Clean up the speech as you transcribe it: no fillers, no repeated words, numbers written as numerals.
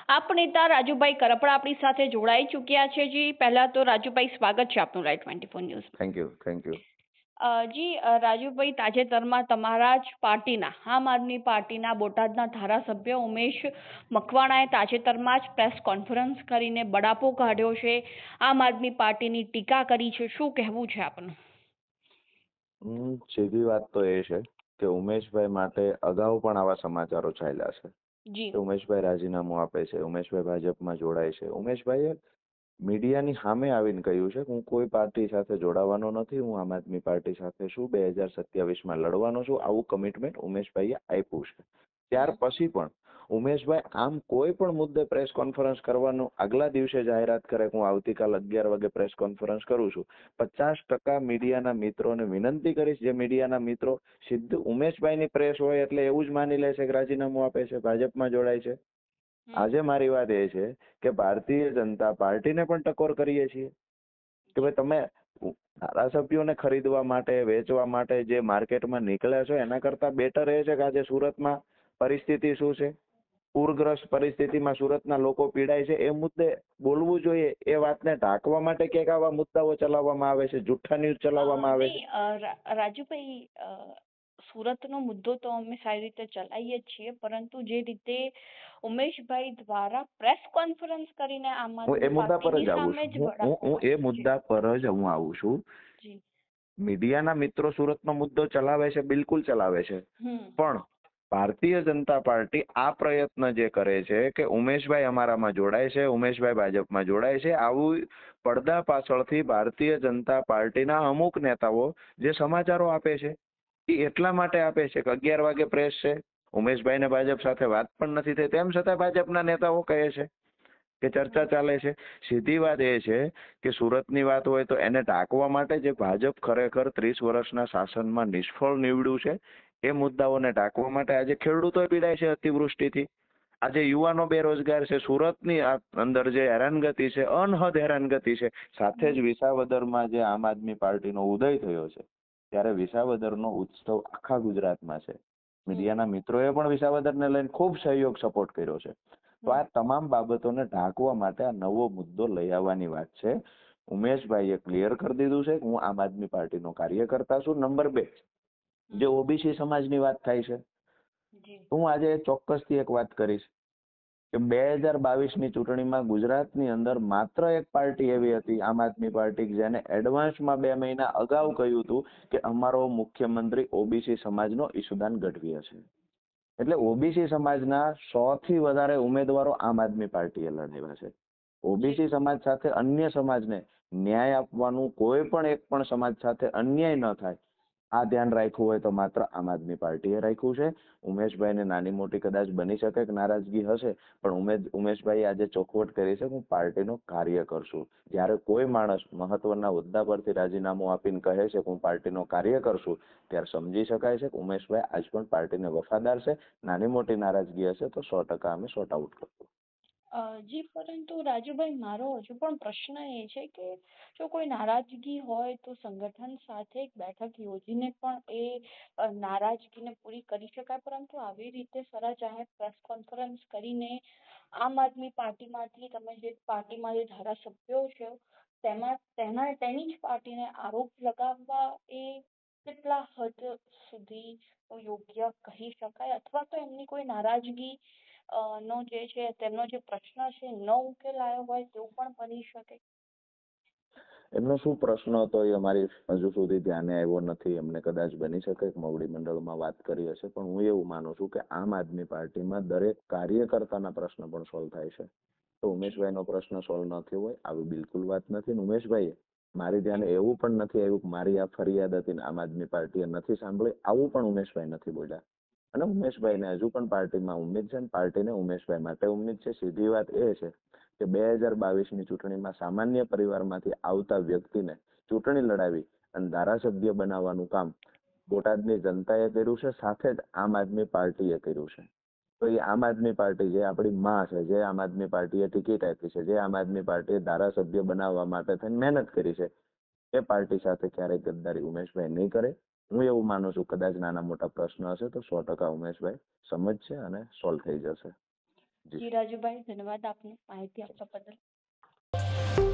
આપ નેતા રાજુભાઈ કરપડા આપણી સાથે જોડાઈ ચૂક્યા છે જી. પહેલા તો રાજુભાઈ સ્વાગત છે આપનું લાઈવ 24 ન્યૂઝ. Thank you. જી રાજુભાઈ, તાજેતરમાં તમારા જ પાર્ટીના આમ આદમી પાર્ટીના બોટાદના ધારાસભ્ય ઉમેશ મકવાણાએ તાજેતરમાં જ પ્રેસ કોન્ફરન્સ કરીને બડાપો કાઢ્યો છે, આમ આદમી પાર્ટીની ટીકા કરી છે. શું કહેવું છે આપનું? સીધી વાત તો એ છે કે ઉમેશભાઈ માટે અગાઉ પણ આવા સમાચારો ચાલ્યા છે જી. કે ઉમેશભાઈ રાજીનામું આપે છે, ઉમેશભાઈ ભાજપમાં જોડાય છે. ઉમેશભાઈએ મીડિયાની સામે આવીને કહ્યું છે કે હું કોઈ પાર્ટી સાથે જોડાવાનો નથી, હું આમ આદમી પાર્ટી સાથે છું, 2027માં લડવાનો છું. આવું કમિટમેન્ટ ઉમેશભાઈએ આપ્યું છે. ત્યાર પછી પણ ઉમેશભાઈ આમ કોઈ પણ મુદ્દે પ્રેસ કોન્ફરન્સ કરવાનું આગલા દિવસે જાહેરાત કરે કે હું આવતીકાલ 11 વાગે પ્રેસ કોન્ફરન્સ કરું છું. 50% મીડિયાના મિત્રોને વિનંતી કરીશ, જે મીડિયાના મિત્રો સીધું ઉમેશભાઈની પ્રેસ હોય એટલે એવું જ માની લે છે કે રાજીનામું આપે છે, ભાજપમાં જોડાય છે. આજે મારી વાત એ છે કે ભારતીય જનતા પાર્ટીને પણ ટકોર કરીએ છીએ કે ભાઈ તમે ધારાસભ્યોને ખરીદવા માટે, વેચવા માટે જે માર્કેટમાં નીકળ્યા છો એના કરતા બેટર એ છે કે આજે સુરતમાં પરિસ્થિતિ શું છે, પૂરગ્રસ્ત પરિસ્થિતિમાં સુરતના લોકો પીડાય છે, એ મુદ્દે બોલવું જોઈએ. એ વાતને ઢાંકવા માટે ક્યાંક આવા મુદ્દાઓ ચલાવવામાં આવે છે, જુઠ્ઠા ન્યૂઝ ચલાવવામાં આવે છે. રાજુભાઈ, સુરતનો મુદ્દો તો અમે સારી રીતે ચલાવીએ જ છીએ, પરંતુ જે રીતે ઉમેશભાઈ દ્વારા પ્રેસ કોન્ફરન્સ કરીને આમ એ મુદ્દા પર જ આવું છું. હું એ મુદ્દા પર જ હું આવું છું. મીડિયાના મિત્રો સુરતનો મુદ્દો ચલાવે છે, બિલકુલ ચલાવે છે, પણ ભારતીય જનતા પાર્ટી આ પ્રયત્ન જે કરે છે કે ઉમેશભાઈ અમારામાં જોડાય છે, ઉમેશભાઈ ભાજપમાં જોડાય છે, આવું પડદા પાછળથી ભારતીય જનતા પાર્ટીના અમુક નેતાઓ જે સમાચારો આપે છે એ એટલા માટે આપે છે કે 11 વાગે પ્રેસ છે, ઉમેશભાઈને ભાજપ સાથે વાત પણ નથી થઈ, તેમ છતાં ભાજપના નેતાઓ કહે છે કે ચર્ચા ચાલે છે. સીધી વાત એ છે કે સુરતની વાત હોય તો એને ઢાંકવા માટે જે ભાજપ ખરેખર 30 વર્ષના શાસનમાં નિષ્ફળ નીવડ્યું છે એ મુદ્દાઓને ઢાંકવા માટે આજે ખેડૂતો પીડાય છે અતિવૃષ્ટિથી, આજે યુવાનો બેરોજગાર છે, સુરતની અંદર જે હેરાનગતિ છે, અનહદ હેરાનગતિ છે. સાથે જ વિસાવદરમાં જે આમ આદમી પાર્ટીનો ઉદય થયો છે ત્યારે વિસાવદરનો ઉત્સવ આખા ગુજરાતમાં છે. મીડિયાના મિત્રોએ પણ વિસાવદરને લઈને ખૂબ સહયોગ સપોર્ટ કર્યો છે. તો આ તમામ બાબતોને ઢાંકવા માટે આ નવો મુદ્દો લઈ આવવાની વાત છે. ઉમેશભાઈએ ક્લિયર કરી દીધું છે કે હું આમ આદમી પાર્ટીનો કાર્યકર્તા છું. નંબર 2, જે ઓબીસી સમાજની વાત થાય છે, હું આજે ચોક્કસથી એક વાત કરીશ કે 2022ની ચૂંટણીમાં ગુજરાતની અંદર માત્ર એક પાર્ટી એવી હતી, આમ આદમી પાર્ટી, જેને એડવાન્સમાં 2 મહિના અગાઉ કહ્યું હતું કે અમારો મુખ્યમંત્રી ઓબીસી સમાજનો ઈશુદાન ગઢવી હશે. એટલે ઓબીસી સમાજના 100 થી વધારે ઉમેદવારો આમ આદમી પાર્ટીએ લડાવ્યા છે. ઓબીસી સમાજ સાથે અન્ય સમાજને ન્યાય આપવાનું, કોઈ પણ એક પણ સમાજ સાથે અન્યાય ન થાય આ ધ્યાન રાખ્યું હોય તો માત્ર આમ આદમી પાર્ટીએ રાખ્યું છે. ઉમેશભાઈને નાની મોટી કદાચ બની શકે કે નારાજગી હશે, પણ ઉમેશભાઈ આજે ચોખવટ કરી છે કે હું પાર્ટીનો કાર્યકર છું. જ્યારે કોઈ માણસ મહત્વના હોદ્દા પરથી રાજીનામું આપીને કહે છે કે હું પાર્ટીનો કાર્યકર છું, ત્યારે સમજી શકાય છે કે ઉમેશભાઈ આજ પણ પાર્ટીને વફાદાર છે. નાની મોટી નારાજગી હશે તો 100% અમે સોર્ટ આઉટ કરશું. જી, પરંતુ રાજુભાઈ, મારો હજુ પણ પ્રશ્ન એ છે કે જો કોઈ નારાજગી હોય તો સંગઠન સાથે એક બેઠક યોજીને પણ એ નારાજગીને પૂરી કરી શકાય, પરંતુ આવી રીતે જાહેર પ્રેસ કોન્ફરન્સ કરીને આમ આદમી પાર્ટીમાંથી તમે જે પાર્ટીમાં જે ધારાસભ્યો છે તેની જ પાર્ટીને આરોપ લગાવવા એ કેટલા હદ સુધી યોગ્ય કહી શકાય, અથવા તો એમની કોઈ નારાજગી નો જે છે તેમનો જે પ્રશ્ન છે ન ઉકેલાયો હોય તેવું પણ બની શકે? એમનો શું પ્રશ્ન હતો એ અમારી હજુ સુધી ધ્યાને આવ્યો નથી. એમને કદાચ બની શકે કે મોવડી મંડળમાં વાત કરી હશે, પણ હું એવું માનું છું કે આમ આદમી પાર્ટીમાં દરેક કાર્યકર્તાના પ્રશ્ન પણ સોલ્વ થાય છે. તો ઉમેશભાઈનો પ્રશ્ન સોલ્વ ન થયો હોય આવી બિલકુલ વાત નથી. ઉમેશભાઈએ મારી ધ્યાને એવું પણ નથી આવ્યું કે મારી આ ફરિયાદ હતી ને આમ આદમી પાર્ટીએ નથી સાંભળી, આવું પણ ઉમેશભાઈ નથી બોલ્યા. અને ઉમેશભાઈને હજુ પણ પાર્ટીમાં ઉમ્મીદ છે, પાર્ટીને ઉમેશભાઈ માટે ઉમ્મીદ છે. સીધી વાત એ છે કે 2022ની ચૂંટણીમાં સામાન્ય પરિવારમાંથી આવતા વ્યક્તિને ચૂંટણી લડાવી અને ધારાસભ્ય બનાવવાનું કામ બોટાદની જનતાએ કર્યું છે, સાથે જ આમ આદમી પાર્ટીએ કર્યું છે. તો એ આમ આદમી પાર્ટી જે આપણી માં છે, જે આમ આદમી પાર્ટીએ ટિકિટ આપી છે, જે આમ આદમી પાર્ટીએ ધારાસભ્ય બનાવવા માટે થઈને મહેનત કરી છે, એ પાર્ટી સાથે ક્યારેય ગદ્દારી ઉમેશભાઈ નહીં કરે. હું એવું માનું છું કદાચ નાના મોટા પ્રશ્ન હશે તો 100% ઉમેશભાઈ સમજશે અને સોલ્વ થઈ જશે. જી રાજુભાઈ, ધન્યવાદ આપનો માહિતી આપવા બદલ.